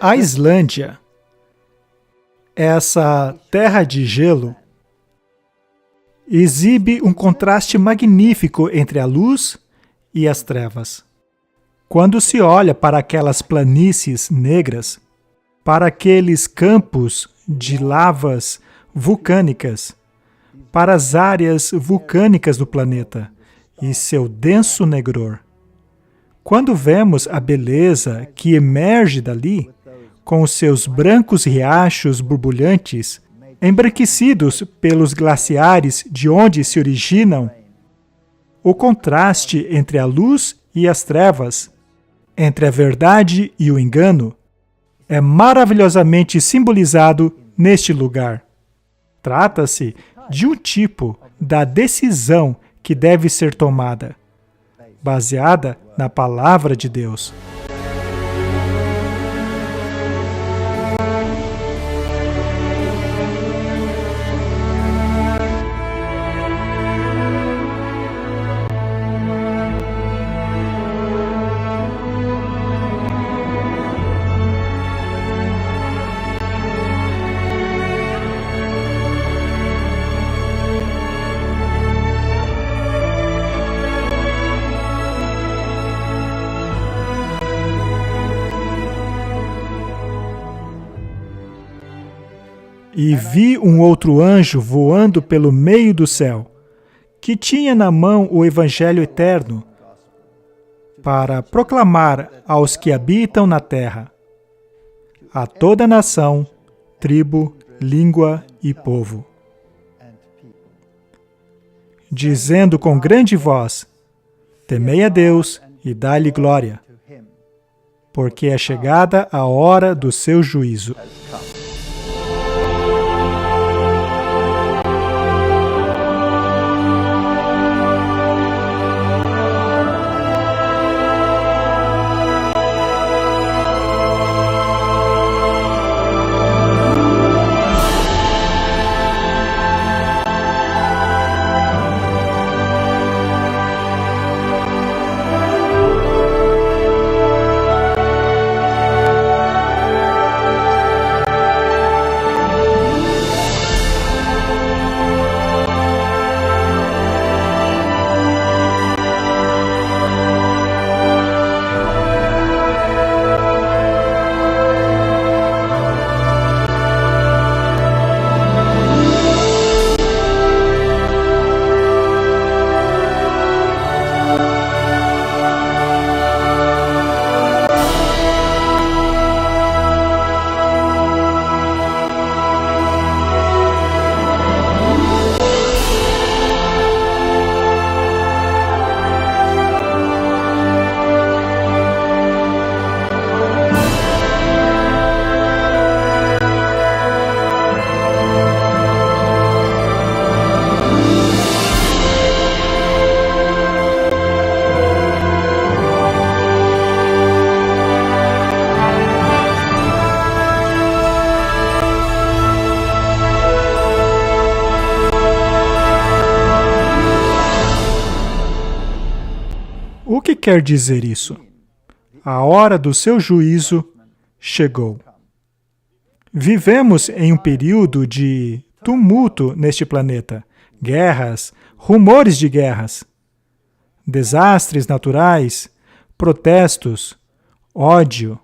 A Islândia, essa terra de gelo, exibe um contraste magnífico entre a luz e as trevas. Quando se olha para aquelas planícies negras, para aqueles campos de lavas vulcânicas, para as áreas vulcânicas do planeta e seu denso negror, quando vemos a beleza que emerge dali, com os seus brancos riachos borbulhantes, embranquecidos pelos glaciares de onde se originam, o contraste entre a luz e as trevas, entre a verdade e o engano, é maravilhosamente simbolizado neste lugar. Trata-se de um tipo da decisão que deve ser tomada, baseada na Palavra de Deus. E vi um outro anjo voando pelo meio do céu, que tinha na mão o Evangelho eterno, para proclamar aos que habitam na terra, a toda nação, tribo, língua e povo, dizendo com grande voz: temei a Deus e dai-lhe glória, porque é chegada a hora do seu juízo. O que quer dizer isso? A hora do seu juízo chegou. Vivemos em um período de tumulto neste planeta. Guerras, rumores de guerras, desastres naturais, protestos, ódio.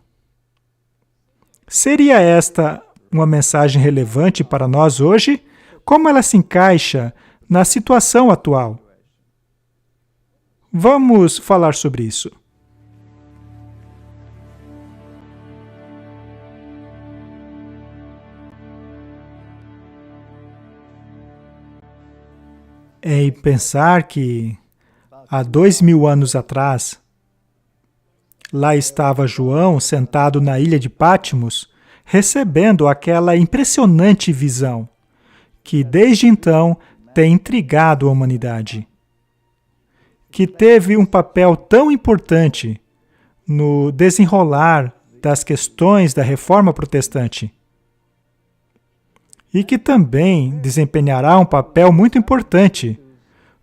Seria esta uma mensagem relevante para nós hoje? Como ela se encaixa na situação atual? Vamos falar sobre isso. Em pensar que há 2000 anos atrás, lá estava João sentado na ilha de Patmos, recebendo aquela impressionante visão, que desde então tem intrigado a humanidade, que teve um papel tão importante no desenrolar das questões da Reforma Protestante e que também desempenhará um papel muito importante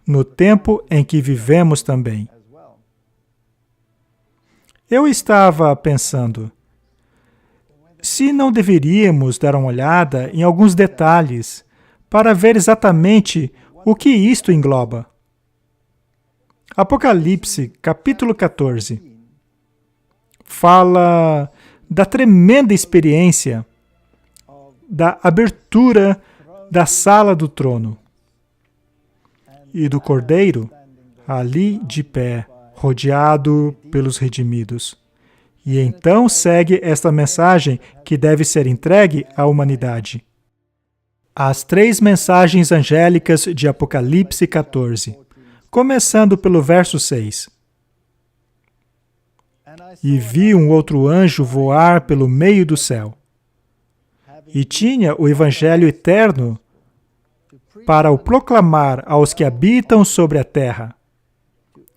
no tempo em que vivemos também. Eu estava pensando, se não deveríamos dar uma olhada em alguns detalhes para ver exatamente o que isto engloba. Apocalipse, capítulo 14, fala da tremenda experiência da abertura da sala do trono e do Cordeiro ali de pé, rodeado pelos redimidos. E então segue esta mensagem que deve ser entregue à humanidade. As 3 mensagens angélicas de Apocalipse 14, começando pelo verso 6. E vi um outro anjo voar pelo meio do céu, e tinha o Evangelho eterno para o proclamar aos que habitam sobre a terra,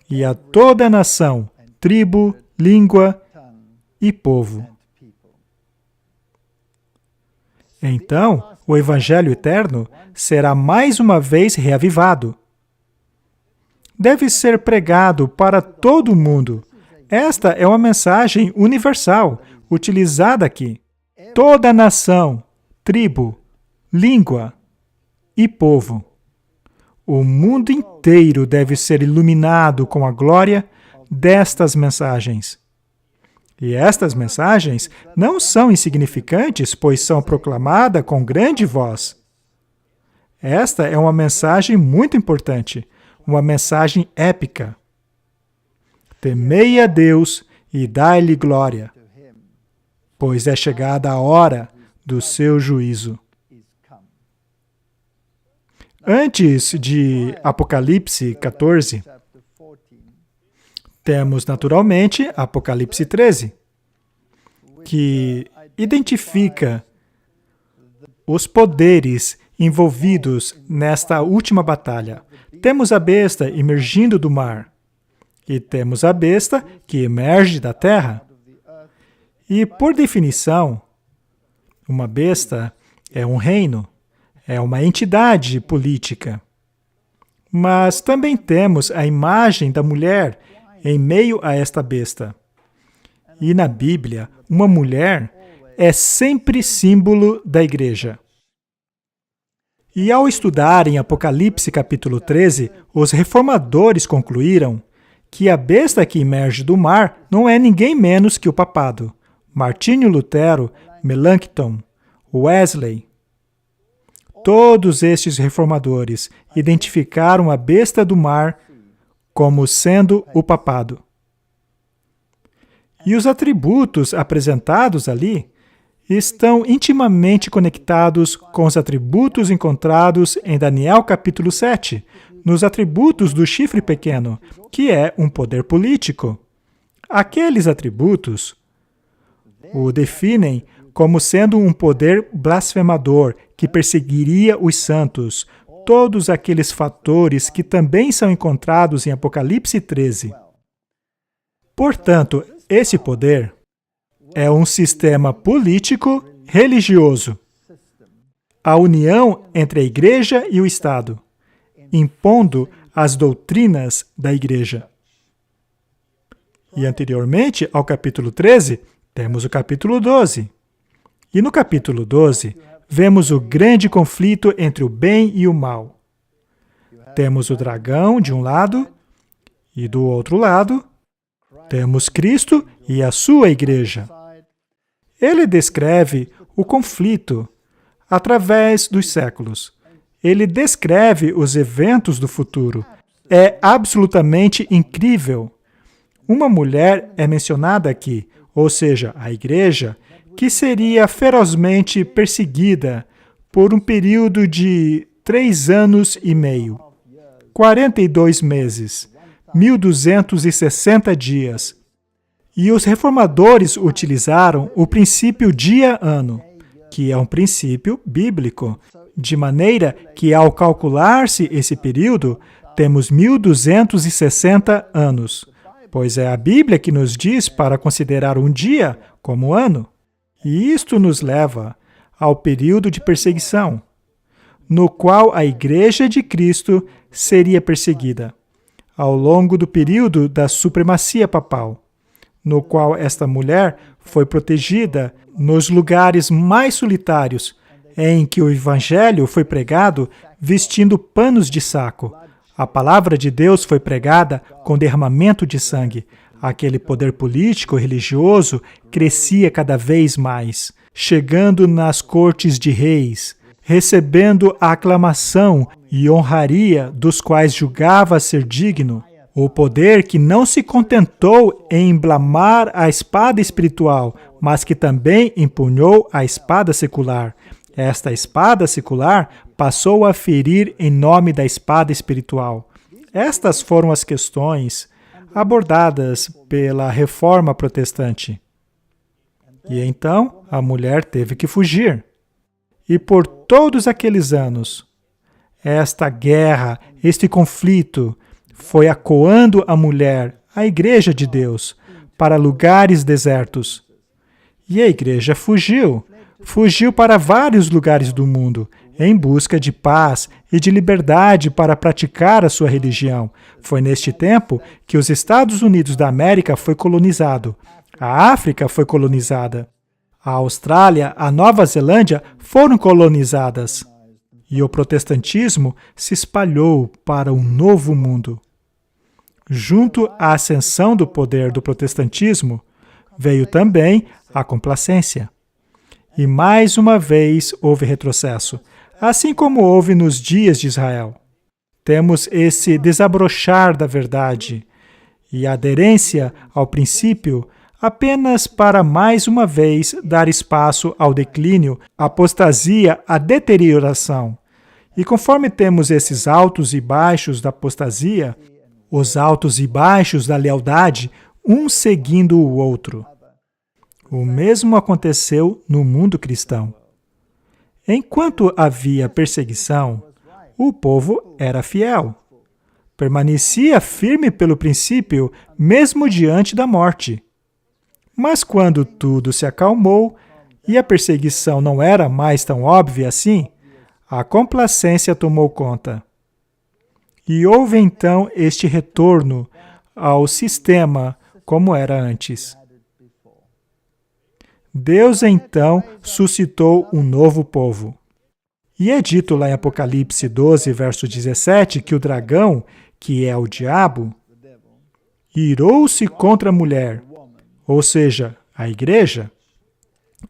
e a toda nação, tribo, língua e povo. Então, o Evangelho eterno será mais uma vez reavivado. Deve ser pregado para todo o mundo. Esta é uma mensagem universal, utilizada aqui. Toda nação, tribo, língua e povo. O mundo inteiro deve ser iluminado com a glória destas mensagens. E estas mensagens não são insignificantes, pois são proclamadas com grande voz. Esta é uma mensagem muito importante, uma mensagem épica. Temei a Deus e dai-lhe glória, pois é chegada a hora do seu juízo. Antes de Apocalipse 14, temos naturalmente Apocalipse 13, que identifica os poderes envolvidos nesta última batalha. Temos a besta emergindo do mar, e temos a besta que emerge da terra. E, por definição, uma besta é um reino, é uma entidade política. Mas também temos a imagem da mulher em meio a esta besta. E na Bíblia, uma mulher é sempre símbolo da igreja. E ao estudar em Apocalipse capítulo 13, os reformadores concluíram que a besta que emerge do mar não é ninguém menos que o papado. Martinho Lutero, Melanchthon, Wesley. Todos estes reformadores identificaram a besta do mar como sendo o papado. E os atributos apresentados ali estão intimamente conectados com os atributos encontrados em Daniel capítulo 7, nos atributos do chifre pequeno, que é um poder político. Aqueles atributos o definem como sendo um poder blasfemador que perseguiria os santos, todos aqueles fatores que também são encontrados em Apocalipse 13. Portanto, esse poder é um sistema político religioso, a união entre a igreja e o Estado, impondo as doutrinas da igreja. E anteriormente ao capítulo 13, temos o capítulo 12. E no capítulo 12, vemos o grande conflito entre o bem e o mal. Temos o dragão de um lado e do outro lado, temos Cristo e a sua igreja. Ele descreve o conflito através dos séculos. Ele descreve os eventos do futuro. É absolutamente incrível. Uma mulher é mencionada aqui, ou seja, a igreja, que seria ferozmente perseguida por um período de 3 anos e meio, 42 meses, 1260 dias. E os reformadores utilizaram o princípio dia-ano, que é um princípio bíblico, de maneira que, ao calcular-se esse período, temos 1260 anos, pois é a Bíblia que nos diz para considerar um dia como ano. E isto nos leva ao período de perseguição, no qual a Igreja de Cristo seria perseguida, ao longo do período da supremacia papal, no qual esta mulher foi protegida nos lugares mais solitários, em que o Evangelho foi pregado vestindo panos de saco. A palavra de Deus foi pregada com derramamento de sangue. Aquele poder político e religioso crescia cada vez mais, chegando nas cortes de reis, recebendo a aclamação e honraria dos quais julgava ser digno. O poder que não se contentou em emblamar a espada espiritual, mas que também empunhou a espada secular. Esta espada secular passou a ferir em nome da espada espiritual. Estas foram as questões abordadas pela Reforma Protestante. E então a mulher teve que fugir. E por todos aqueles anos, esta guerra, este conflito, foi acuando a mulher, a Igreja de Deus, para lugares desertos. E a Igreja fugiu para vários lugares do mundo, em busca de paz e de liberdade para praticar a sua religião. Foi neste tempo que os Estados Unidos da América foi colonizado, a África foi colonizada, a Austrália, a Nova Zelândia foram colonizadas, e o protestantismo se espalhou para um novo mundo. Junto à ascensão do poder do protestantismo, veio também a complacência. E mais uma vez houve retrocesso, assim como houve nos dias de Israel. Temos esse desabrochar da verdade e a aderência ao princípio apenas para mais uma vez dar espaço ao declínio, à apostasia, à deterioração. E conforme temos esses altos e baixos da apostasia, os altos e baixos da lealdade, um seguindo o outro. O mesmo aconteceu no mundo cristão. Enquanto havia perseguição, o povo era fiel. Permanecia firme pelo princípio, mesmo diante da morte. Mas quando tudo se acalmou e a perseguição não era mais tão óbvia assim, a complacência tomou conta. E houve então este retorno ao sistema como era antes. Deus então suscitou um novo povo. E é dito lá em Apocalipse 12, verso 17, que o dragão, que é o diabo, irou-se contra a mulher, ou seja, a igreja,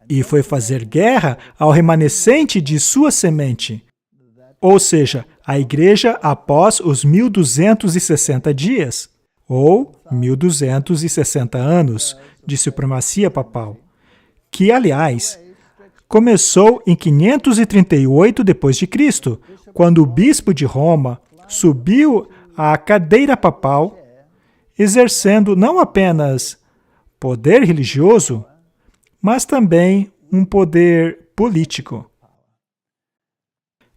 e foi fazer guerra ao remanescente de sua semente, ou seja, a igreja após os 1260 dias, ou 1260 anos de supremacia papal, que, aliás, começou em 538 d.C., quando o bispo de Roma subiu à cadeira papal, exercendo não apenas poder religioso, mas também um poder político.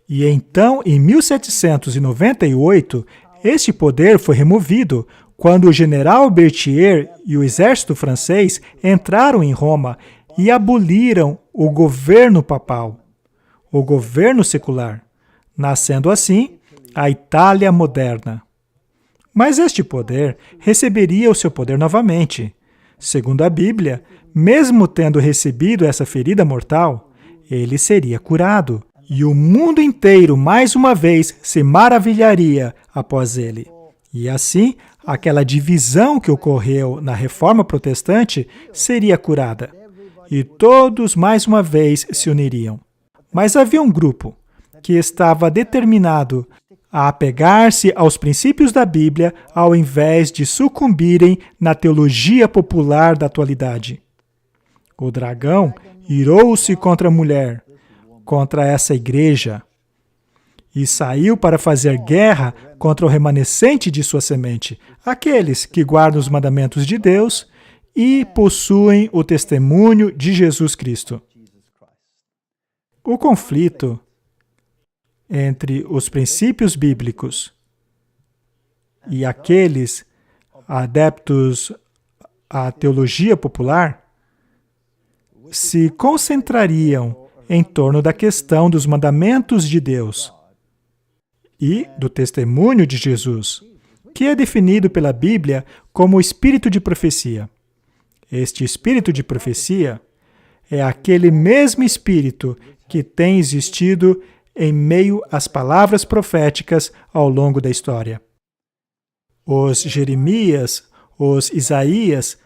E então, em 1798, este poder foi removido quando o general Berthier e o exército francês entraram em Roma e aboliram o governo papal, o governo secular, nascendo assim a Itália moderna. Mas este poder receberia o seu poder novamente. Segundo a Bíblia, mesmo tendo recebido essa ferida mortal, ele seria curado, e o mundo inteiro mais uma vez se maravilharia após ele. E assim, aquela divisão que ocorreu na Reforma Protestante seria curada. E todos mais uma vez se uniriam. Mas havia um grupo que estava determinado a apegar-se aos princípios da Bíblia ao invés de sucumbirem na teologia popular da atualidade. O dragão irou-se contra a mulher, contra essa igreja, e saiu para fazer guerra contra o remanescente de sua semente, aqueles que guardam os mandamentos de Deus e possuem o testemunho de Jesus Cristo. O conflito entre os princípios bíblicos e aqueles adeptos à teologia popular se concentrariam em torno da questão dos mandamentos de Deus e do testemunho de Jesus, que é definido pela Bíblia como o espírito de profecia. Este espírito de profecia é aquele mesmo espírito que tem existido em meio às palavras proféticas ao longo da história. Os Jeremias, os Isaías,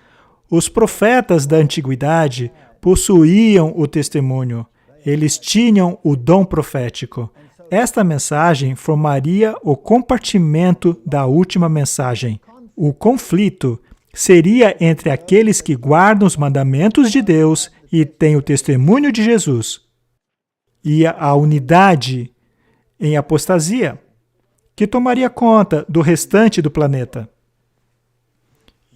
os profetas da antiguidade possuíam o testemunho. Eles tinham o dom profético. Esta mensagem formaria o compartimento da última mensagem. O conflito seria entre aqueles que guardam os mandamentos de Deus e têm o testemunho de Jesus, e a unidade em apostasia, que tomaria conta do restante do planeta.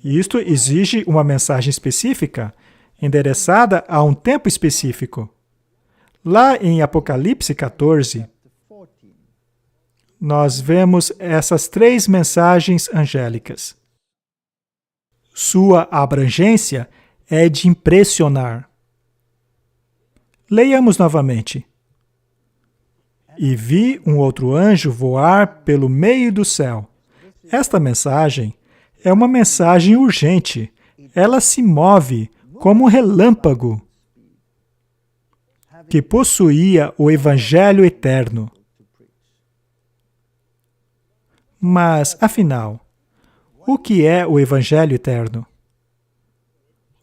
Isto exige uma mensagem específica, endereçada a um tempo específico. Lá em Apocalipse 14, nós vemos essas 3 mensagens angélicas. Sua abrangência é de impressionar. Leiamos novamente. E vi um outro anjo voar pelo meio do céu. Esta mensagem é uma mensagem urgente. Ela se move como um relâmpago, que possuía o Evangelho eterno. Mas, afinal, o que é o Evangelho eterno?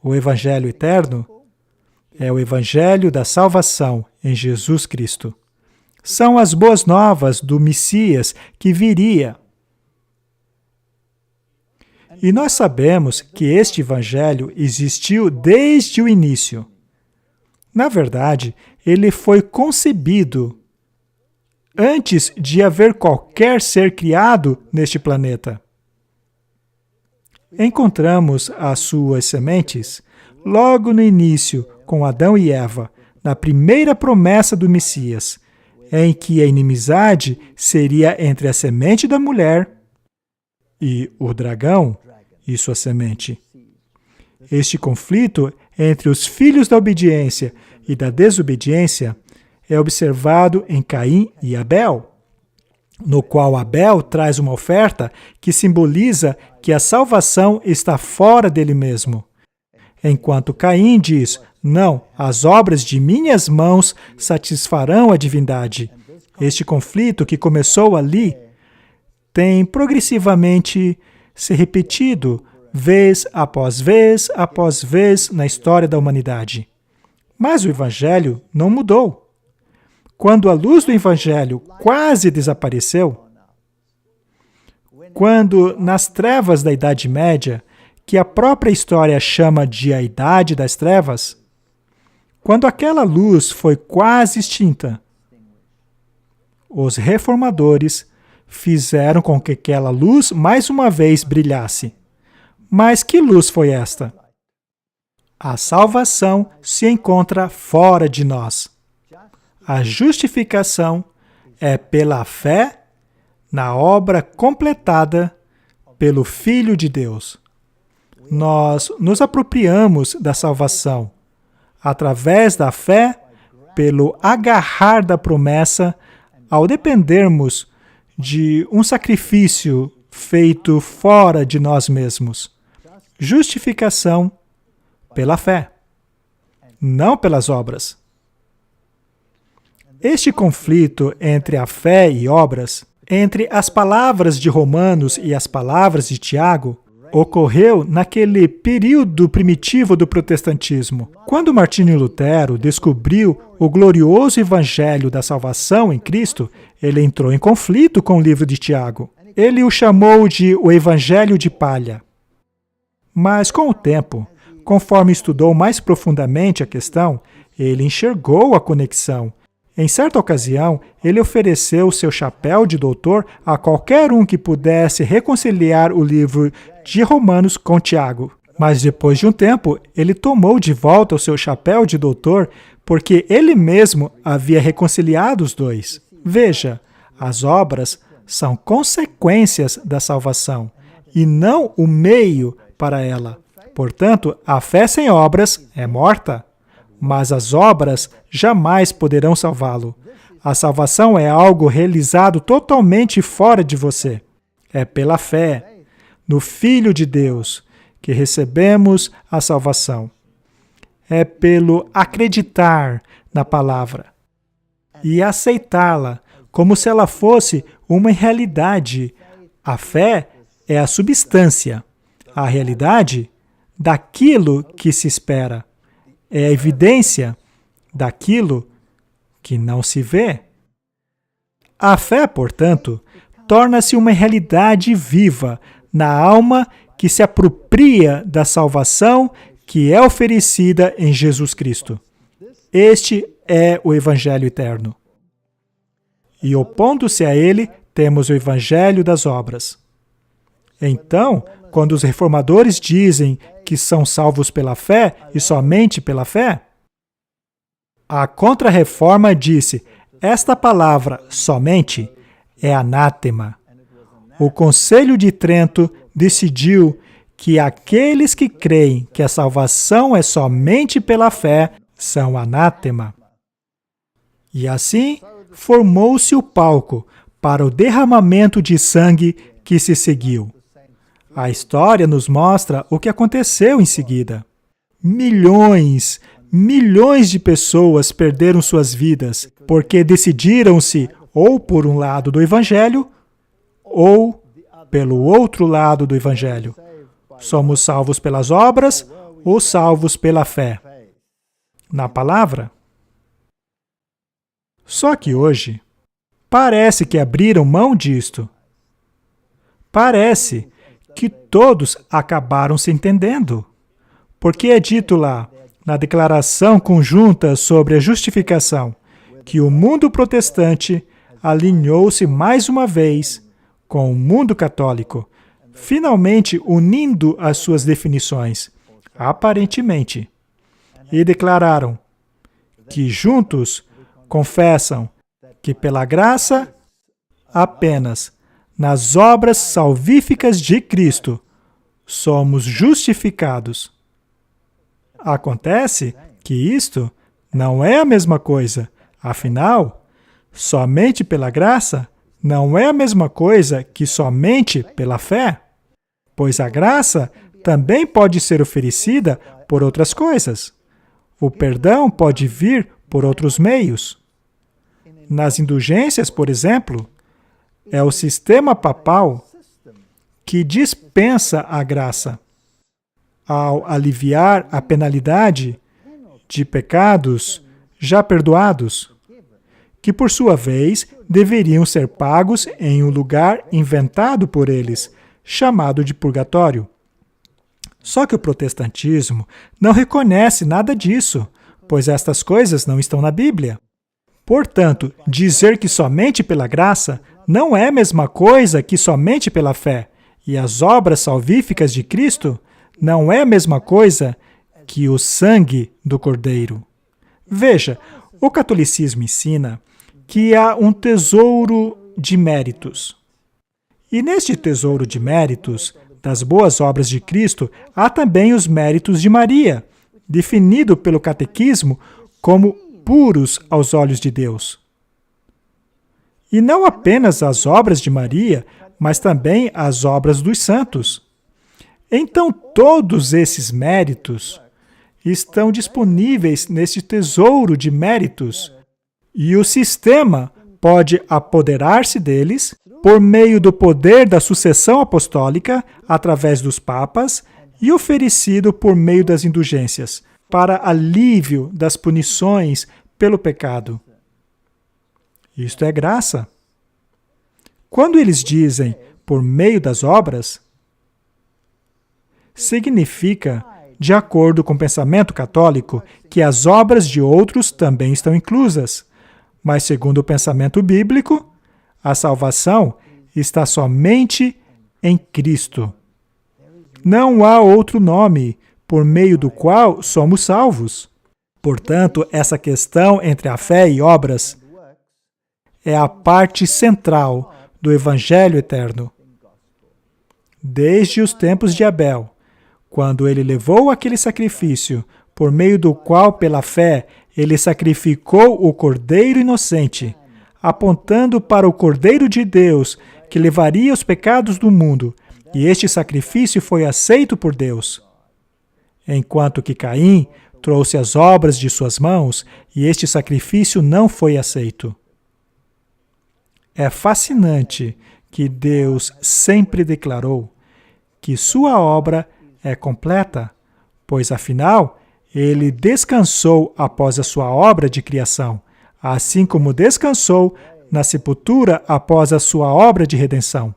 O Evangelho eterno é o Evangelho da salvação em Jesus Cristo. São as boas novas do Messias que viria. E nós sabemos que este Evangelho existiu desde o início. Na verdade, ele foi concebido antes de haver qualquer ser criado neste planeta. Encontramos as suas sementes logo no início com Adão e Eva, na primeira promessa do Messias, em que a inimizade seria entre a semente da mulher e o dragão e sua semente. Este conflito entre os filhos da obediência e da desobediência é observado em Caim e Abel, no qual Abel traz uma oferta que simboliza que a salvação está fora dele mesmo, enquanto Caim diz: não, as obras de minhas mãos satisfarão a divindade. Este conflito que começou ali tem progressivamente se repetido vez após vez na história da humanidade. Mas o Evangelho não mudou. Quando a luz do Evangelho quase desapareceu, quando nas trevas da Idade Média, que a própria história chama de a Idade das Trevas, quando aquela luz foi quase extinta, os reformadores fizeram com que aquela luz mais uma vez brilhasse. Mas que luz foi esta? A salvação se encontra fora de nós. A justificação é pela fé na obra completada pelo Filho de Deus. Nós nos apropriamos da salvação através da fé, pelo agarrar da promessa, ao dependermos de um sacrifício feito fora de nós mesmos. Justificação pela fé, não pelas obras. Este conflito entre a fé e obras, entre as palavras de Romanos e as palavras de Tiago, ocorreu naquele período primitivo do protestantismo. Quando Martinho Lutero descobriu o glorioso evangelho da salvação em Cristo, ele entrou em conflito com o livro de Tiago. Ele o chamou de o evangelho de palha. Mas com o tempo, conforme estudou mais profundamente a questão, ele enxergou a conexão. Em certa ocasião, ele ofereceu seu chapéu de doutor a qualquer um que pudesse reconciliar o livro de Romanos com Tiago. Mas depois de um tempo, ele tomou de volta o seu chapéu de doutor porque ele mesmo havia reconciliado os dois. Veja, as obras são consequências da salvação e não o meio para ela. Portanto, a fé sem obras é morta. Mas as obras jamais poderão salvá-lo. A salvação é algo realizado totalmente fora de você. É pela fé no Filho de Deus que recebemos a salvação. É pelo acreditar na palavra e aceitá-la como se ela fosse uma realidade. A fé é a substância, a realidade daquilo que se espera. É a evidência daquilo que não se vê. A fé, portanto, torna-se uma realidade viva na alma que se apropria da salvação que é oferecida em Jesus Cristo. Este é o Evangelho eterno. E opondo-se a ele, temos o Evangelho das obras. Então, quando os reformadores dizem que são salvos pela fé e somente pela fé, a Contra-Reforma disse: esta palavra somente é anátema. O Concílio de Trento decidiu que aqueles que creem que a salvação é somente pela fé são anátema. E assim, formou-se o palco para o derramamento de sangue que se seguiu. A história nos mostra o que aconteceu em seguida. Milhões de pessoas perderam suas vidas porque decidiram-se ou por um lado do Evangelho ou pelo outro lado do Evangelho. Somos salvos pelas obras ou salvos pela fé? Na palavra? Só que hoje, parece que abriram mão disto. Parece que todos acabaram se entendendo. Porque é dito lá, na Declaração Conjunta sobre a Justificação, que o mundo protestante alinhou-se mais uma vez com o mundo católico, finalmente unindo as suas definições, aparentemente, e declararam que juntos confessam que pela graça, apenas nas obras salvíficas de Cristo, somos justificados. Acontece que isto não é a mesma coisa. Afinal, somente pela graça não é a mesma coisa que somente pela fé, pois a graça também pode ser oferecida por outras coisas. O perdão pode vir por outros meios. Nas indulgências, por exemplo, é o sistema papal que dispensa a graça. Ao aliviar a penalidade de pecados já perdoados, que por sua vez deveriam ser pagos em um lugar inventado por eles, chamado de purgatório. Só que o protestantismo não reconhece nada disso, pois estas coisas não estão na Bíblia. Portanto, dizer que somente pela graça não é a mesma coisa que somente pela fé, e as obras salvíficas de Cristo não é a mesma coisa que o sangue do Cordeiro. Veja, o catolicismo ensina que há um tesouro de méritos. E neste tesouro de méritos, das boas obras de Cristo, há também os méritos de Maria, definido pelo catequismo como puros aos olhos de Deus. E não apenas as obras de Maria, mas também as obras dos santos. Então, todos esses méritos estão disponíveis neste tesouro de méritos, e o sistema pode apoderar-se deles por meio do poder da sucessão apostólica através dos papas e oferecido por meio das indulgências, para alívio das punições pelo pecado. Isto é graça. Quando eles dizem por meio das obras, significa, de acordo com o pensamento católico, que as obras de outros também estão inclusas. Mas, segundo o pensamento bíblico, a salvação está somente em Cristo. Não há outro nome por meio do qual somos salvos. Portanto, essa questão entre a fé e obras é a parte central do Evangelho eterno. Desde os tempos de Abel, quando ele levou aquele sacrifício, por meio do qual, pela fé, ele sacrificou o Cordeiro inocente, apontando para o Cordeiro de Deus, que levaria os pecados do mundo, e este sacrifício foi aceito por Deus. Enquanto que Caim trouxe as obras de suas mãos, e este sacrifício não foi aceito. É fascinante que Deus sempre declarou que sua obra é completa, pois afinal, ele descansou após a sua obra de criação, assim como descansou na sepultura após a sua obra de redenção.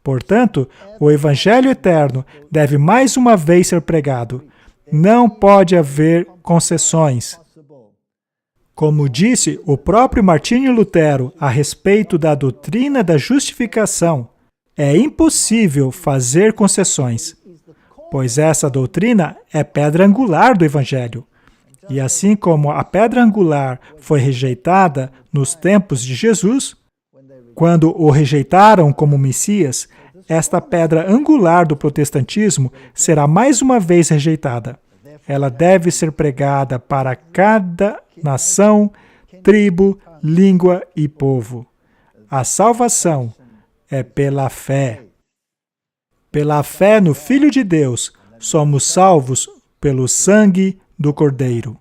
Portanto, o Evangelho eterno deve mais uma vez ser pregado. Não pode haver concessões. Como disse o próprio Martinho Lutero a respeito da doutrina da justificação, é impossível fazer concessões, pois essa doutrina é pedra angular do Evangelho. E assim como a pedra angular foi rejeitada nos tempos de Jesus, quando o rejeitaram como Messias, esta pedra angular do protestantismo será mais uma vez rejeitada. Ela deve ser pregada para cada nação, tribo, língua e povo. A salvação é pela fé. Pela fé no Filho de Deus, somos salvos pelo sangue do Cordeiro.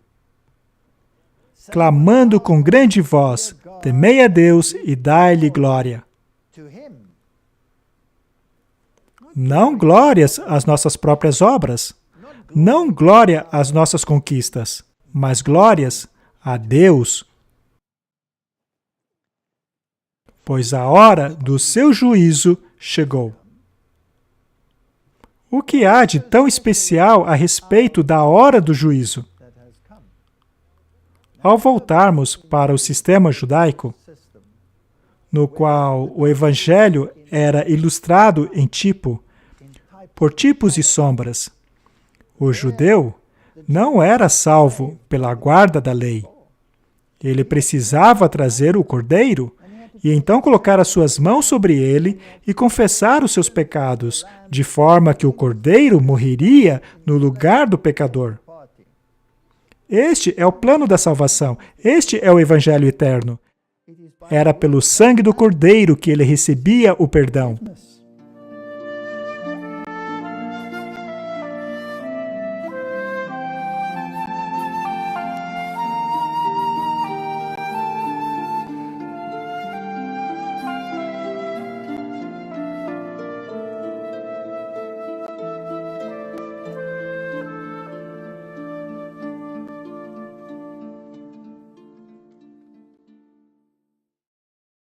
Clamando com grande voz, temei a Deus e dai-lhe glória. Não glórias às nossas próprias obras, não glória às nossas conquistas, mas glórias a Deus. Pois a hora do seu juízo chegou. O que há de tão especial a respeito da hora do juízo? Ao voltarmos para o sistema judaico, no qual o Evangelho era ilustrado em tipo, por tipos e sombras, o judeu não era salvo pela guarda da lei. Ele precisava trazer o cordeiro e então colocar as suas mãos sobre ele e confessar os seus pecados, de forma que o cordeiro morreria no lugar do pecador. Este é o plano da salvação. Este é o Evangelho eterno. Era pelo sangue do cordeiro que ele recebia o perdão.